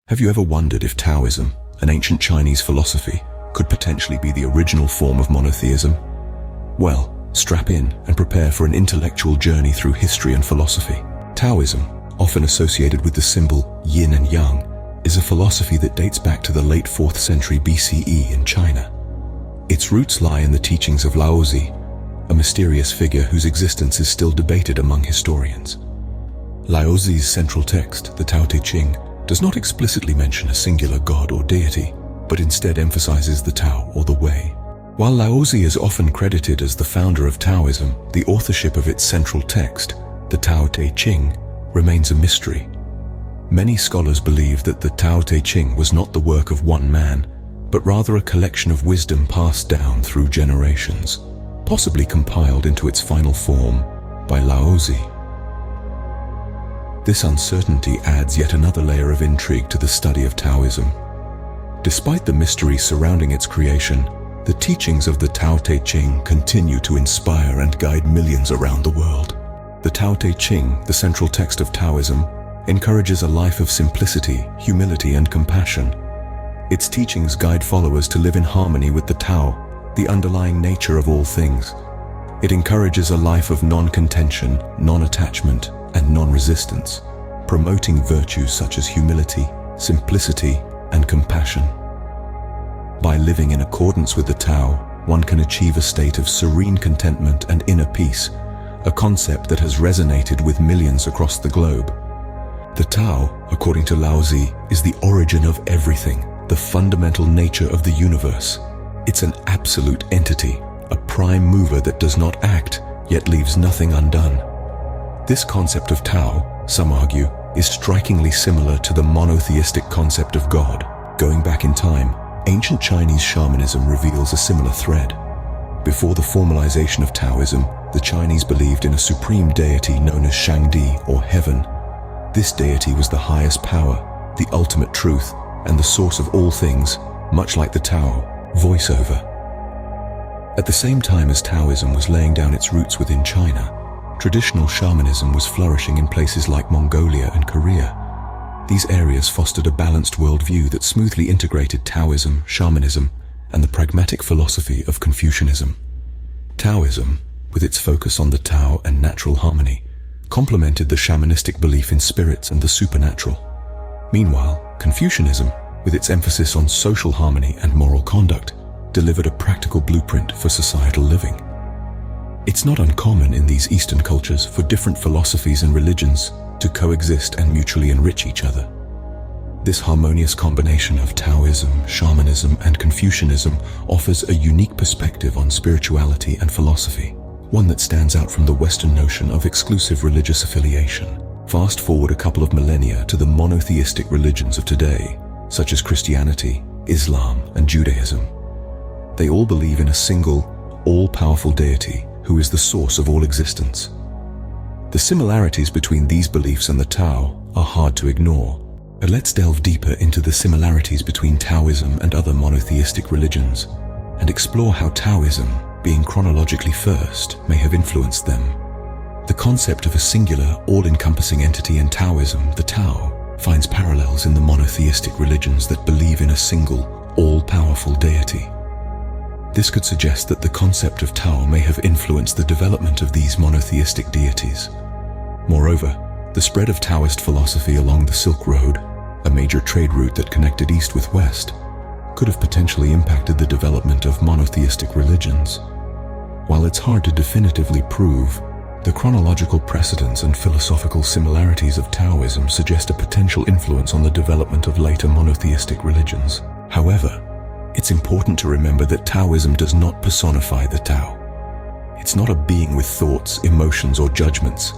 Have you ever wondered if Taoism, an ancient Chinese philosophy, could potentially be the original form of monotheism? Well, strap in and prepare for an intellectual journey through history and philosophy. Taoism, often associated with the symbol yin and yang, is a philosophy that dates back to the late 4th century BCE in China. Its roots lie in the teachings of Laozi, a mysterious figure whose existence is still debated among historians. Laozi's central text, the Tao Te Ching, does not explicitly mention a singular god or deity, but instead emphasizes the Tao or the way. While Laozi is often credited as the founder of Taoism, the authorship of its central text, the Tao Te Ching, remains a mystery. Many scholars believe that the Tao Te Ching was not the work of one man, but rather a collection of wisdom passed down through generations, possibly compiled into its final form by Laozi. This uncertainty adds yet another layer of intrigue to the study of Taoism. Despite the mystery surrounding its creation, the teachings of the Tao Te Ching continue to inspire and guide millions around the world. The Tao Te Ching, the central text of Taoism, encourages a life of simplicity, humility, and compassion. Its teachings guide followers to live in harmony with the Tao, the underlying nature of all things. It encourages a life of non-contention, non-attachment, and non-resistance, promoting virtues such as humility, simplicity, and compassion. By living in accordance with the Tao, one can achieve a state of serene contentment and inner peace, a concept that has resonated with millions across the globe. The Tao, according to Laozi, is the origin of everything, the fundamental nature of the universe. It's an absolute entity, a prime mover that does not act, yet leaves nothing undone. This concept of Tao, some argue, is strikingly similar to the monotheistic concept of God. Going back in time, ancient Chinese shamanism reveals a similar thread. Before the formalization of Taoism, the Chinese believed in a supreme deity known as Shangdi, or heaven. This deity was the highest power, the ultimate truth, and the source of all things, much like the Tao, voiceover. At the same time as Taoism was laying down its roots within China, traditional shamanism was flourishing in places like Mongolia and Korea. These areas fostered a balanced worldview that smoothly integrated Taoism, shamanism, and the pragmatic philosophy of Confucianism. Taoism, with its focus on the Tao and natural harmony, complemented the shamanistic belief in spirits and the supernatural. Meanwhile, Confucianism, with its emphasis on social harmony and moral conduct, delivered a practical blueprint for societal living. It's not uncommon in these Eastern cultures for different philosophies and religions to coexist and mutually enrich each other. This harmonious combination of Taoism, shamanism, and Confucianism offers a unique perspective on spirituality and philosophy, one that stands out from the Western notion of exclusive religious affiliation. Fast forward a couple of millennia to the monotheistic religions of today, such as Christianity, Islam, and Judaism. They all believe in a single, all-powerful deity who is the source of all existence. The similarities between these beliefs and the Tao are hard to ignore. But let's delve deeper into the similarities between Taoism and other monotheistic religions, and explore how Taoism, being chronologically first, may have influenced them. The concept of a singular, all-encompassing entity in Taoism, the Tao, finds parallels in the monotheistic religions that believe in a single, all-powerful deity. This could suggest that the concept of Tao may have influenced the development of these monotheistic deities. Moreover, the spread of Taoist philosophy along the Silk Road, a major trade route that connected East with West, could have potentially impacted the development of monotheistic religions. While it's hard to definitively prove, the chronological precedents and philosophical similarities of Taoism suggest a potential influence on the development of later monotheistic religions. However, it's important to remember that Taoism does not personify the Tao. It's not a being with thoughts, emotions, or judgments.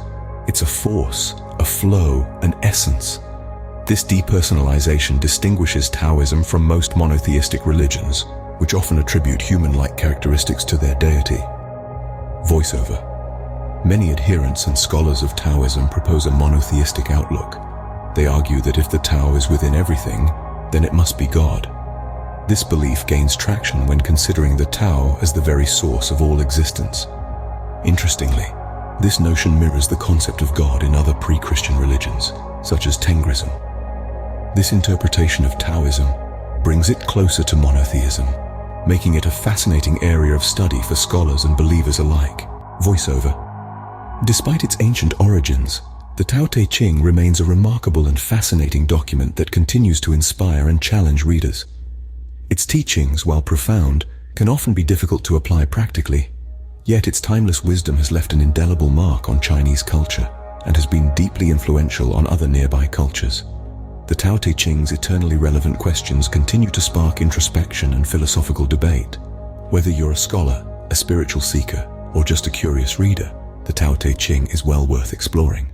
It's a force, a flow, an essence. This depersonalization distinguishes Taoism from most monotheistic religions, which often attribute human-like characteristics to their deity. Voiceover. Many adherents and scholars of Taoism propose a monotheistic outlook. They argue that if the Tao is within everything, then it must be God. This belief gains traction when considering the Tao as the very source of all existence. Interestingly, this notion mirrors the concept of God in other pre-Christian religions, such as Tengrism. This interpretation of Taoism brings it closer to monotheism, making it a fascinating area of study for scholars and believers alike. Voiceover. Despite its ancient origins, the Tao Te Ching remains a remarkable and fascinating document that continues to inspire and challenge readers. Its teachings, while profound, can often be difficult to apply practically, yet its timeless wisdom has left an indelible mark on Chinese culture and has been deeply influential on other nearby cultures. The Tao Te Ching's eternally relevant questions continue to spark introspection and philosophical debate. Whether you're a scholar, a spiritual seeker, or just a curious reader, the Tao Te Ching is well worth exploring.